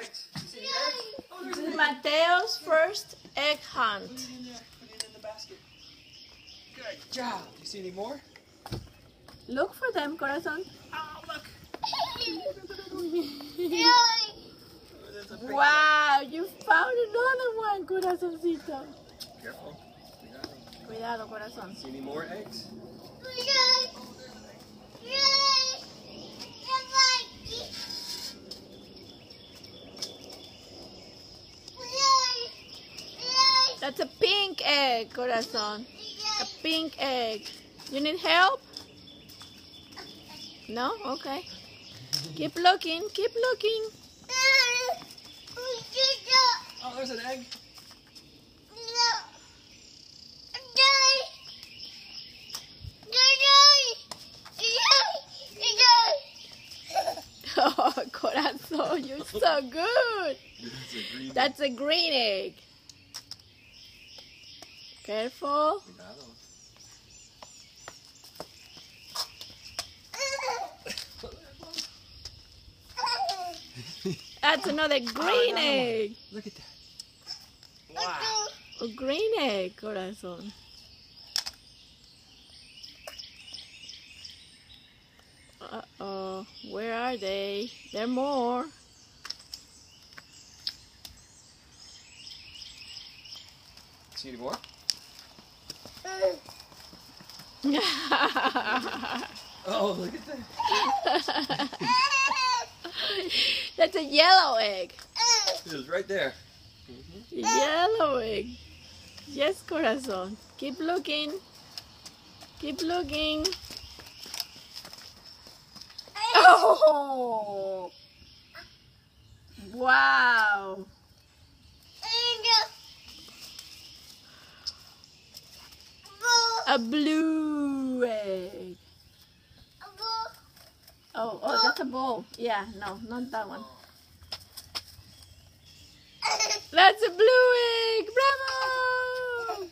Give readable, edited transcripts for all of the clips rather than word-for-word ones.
eggs. You see any eggs? Oh, there's an egg. Mateo's first egg hunt. Put it in there. Put it in the basket. Good job. Do you see any more? Look for them, corazón. Oh, look. Wow, you found another one, corazoncito. Careful. Cuidado, corazón. See any more eggs? That's a pink egg, corazón. A pink egg. You need help? No? Okay. Keep looking, keep looking. Oh, there's an egg. Oh, corazón, you're so good. That's a green egg. Careful. That's another green egg. Look at that. Wow. A green egg, corazón. Uh-oh. Where are they? There are more. See any more? Oh, look at that. That's a yellow egg. It was right there. Yellow egg. Yes, corazón. Keep looking. Keep looking. Oh! Wow. A blue egg. Oh, that's a ball. Yeah, no, not that one. That's a blue egg. Bravo!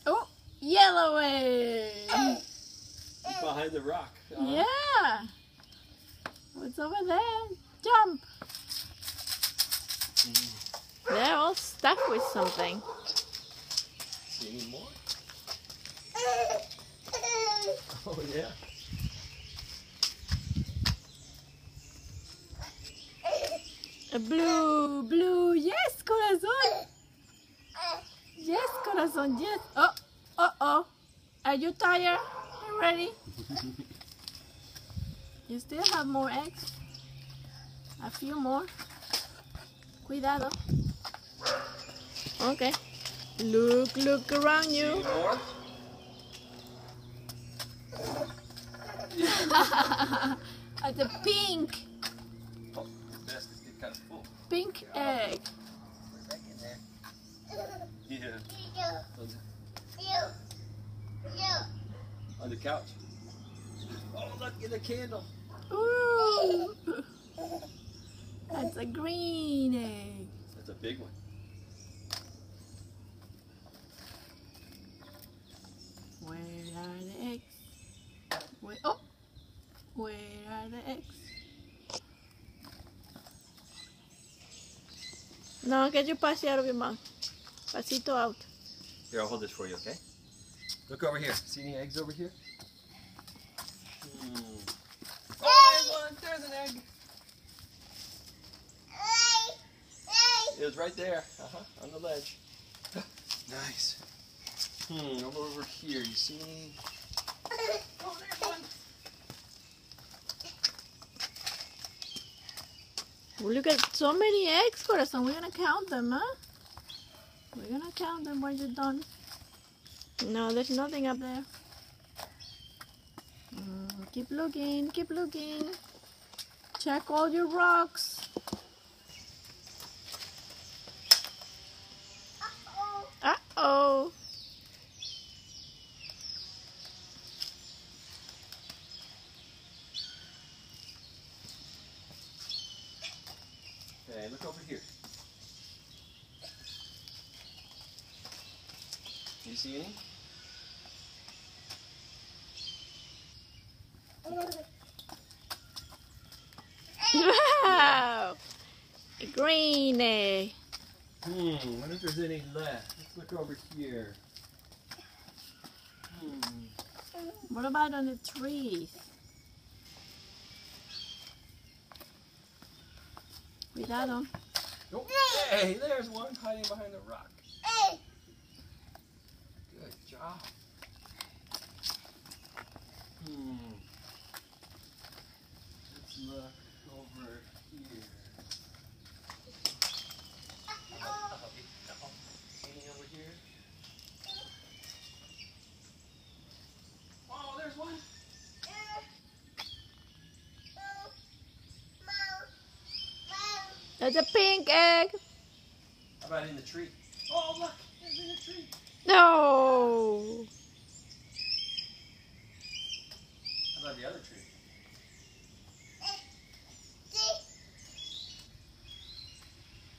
Oh, yellow egg. Behind the rock. Yeah. What's over there? Jump. They're all stuck with something. See any more? Oh, yeah. A blue. Yes, corazón. Yes, corazón. Yes. Oh. Are you tired? You ready? You still have more eggs? A few more. Cuidado. Okay. Look around See you. any more? It's a pink Oh, the basket's getting kind of full. egg. Right back in there. Yeah. On the couch. Oh, look at the candle. Ooh. That's a green egg. That's a big one. Where are the eggs? Where are the eggs? No, get your pasty out of your mouth. Pasito out. Here, I'll hold this for you, okay? Look over here. See any eggs over here? Oh, there's one. There's an egg. It was right there. On the ledge. Nice. Over here. You see any? Oh, there's one. Well, look at so many eggs, corazón. We're gonna count them, huh? We're gonna count them when you're done. No, there's nothing up there. Keep looking, keep looking. Check all your rocks. Uh-oh. Okay, look over here. Do you see any? Wow! A green egg. Wonder if there's any left. Let's look over here. What about on the trees? Cuidado. Oh, hey, there's one hiding behind the rock. Good job. Let's look over here. Any over here? Oh, there's one. That's a pink egg. How about in the tree? Oh, look, there's in the tree. No. How about the other tree?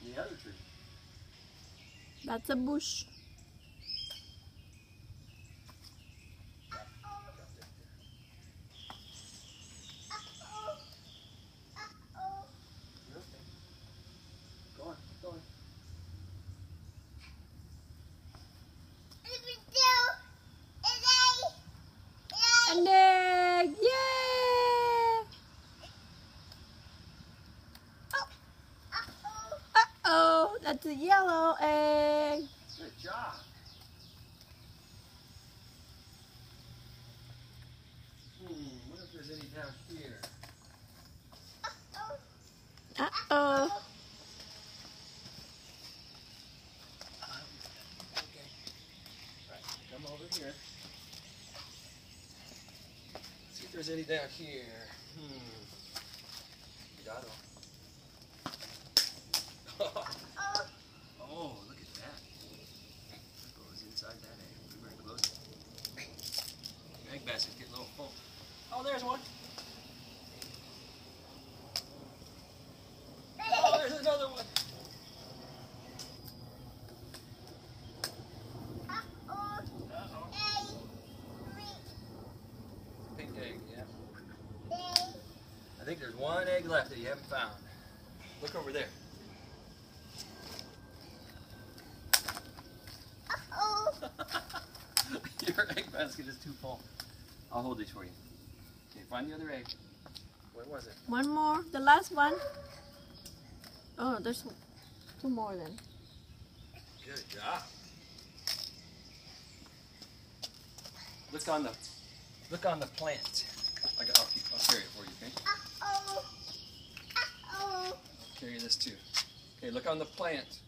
The other tree. That's a bush. Go on, keep going. An egg! Yay! Uh-oh, that's a yellow egg. Good job. Wonder if there's any down here. Uh-oh. Okay. Right, come over here. See if there's any down here. Cuidado. Oh, look at that. What goes inside that egg? We better close it. Egg basket getting a little full. Oh, there's one. Oh, there's another one. Pink egg, yeah. I think there's one egg left that you haven't found. Look over there. Your egg basket is too full. I'll hold these for you. Okay, find the other egg. Where was it? One more. The last one. Oh, there's two more then. Good job. Look on the plant. I'll carry it for you, okay? I'll carry this too. Okay, look on the plant.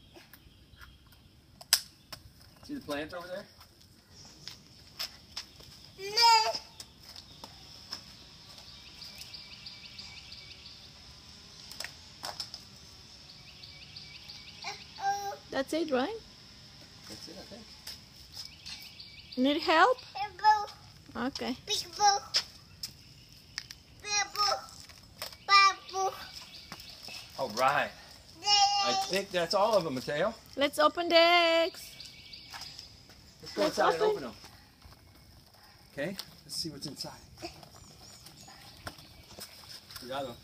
See the plant over there? That's it, right? That's it, I think. Need help? Okay. All right. I think that's all of them, Mateo. Let's open the eggs. Let's go Let's inside and open. open them. Okay, let's see what's inside. Cuidado.